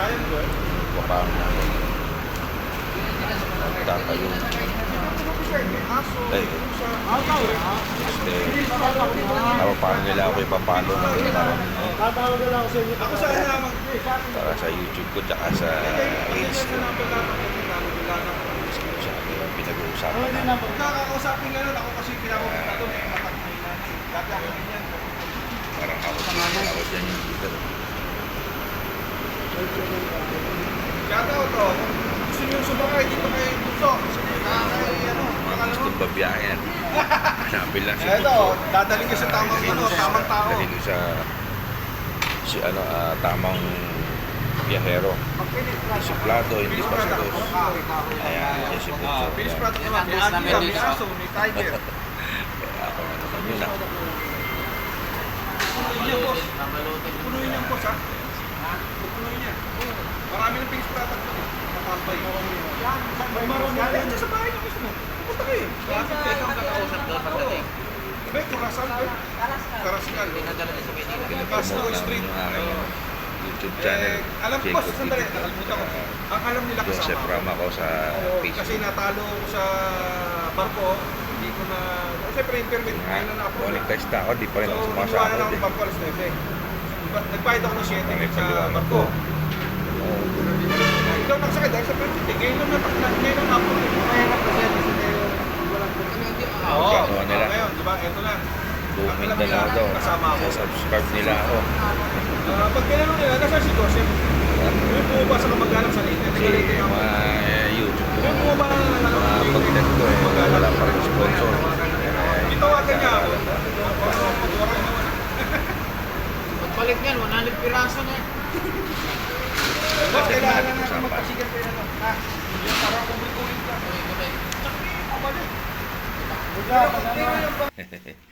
Papaano namin. Tatayo. Ay, paano nila ako ipapalo ng para sa YouTube ko tsaka sa Reels ko. Pinag-uusapan na. Nakakausapin nga nun ako kasi pinapunta doon eh, matakay na. Gagawin yan. Parang ako dyan yung leader. Kaya to, gusto nyo sumakay dito kay Bunso. Gustong babiyayan. Hanapin lang si Ito, Bunso. dadaling ka sa tamang tao. Dali ko sa tamang biyahero. Suplado, hindi pasados. Ayan, yan si Bunso. Finish product naman, may agila, may aso, may tiger. Kaya ako na naman yun ah. Punuin niya, boss ha? Punuin niya. Marami ng finish product doon eh. Matambay. May marami yan sa bahay niyo mismo. Pupunta kayo. Ikaw ang kakausap doon pagdating. May Kurasan ba? Karaskal. Pinadala niya sa Manila. Castro Pinopromote Street. namin yung aking YouTube channel. Alam ko, Jacob sandali, Video. nakalimutan ko. Ang alam nila Joseph kasama. Ram ako sa Kasi Facebook. natalo ko sa barko, hindi ko na... Siyempre, yung permit, Nga, kailan na-approve na. monetize na ako, di pa rin ako So, sumasahod iniwanan ako eh. ng barko alas 9. Nagbayad ako ng 7 Pangit sa paliwanag barko. ko. Ikaw nagsakit dahil sa permit. Ngayon lang na-approve. Mahirap kasi kasi walang permit. Oo, Magkano nila? ngayon, di ba? Ito na. Buong Alam Mindanao nila, daw. kasama ako. Sa subscribe nila ako. Pag tinanong nila, nasa si Joseph. Yung bumaba sa kamag-anak sa Leyte. Kasi Leyte ako. mga YouTube ko, Yung bumaba na mga content ko eh, wala pa rin sponsor. Itawagan niya ako. Pagpalit yan, 100 piraso na. Boss, kailangan na natin magpasigat kayo na. Ha? Yung parang kumulikulit ka. Wala,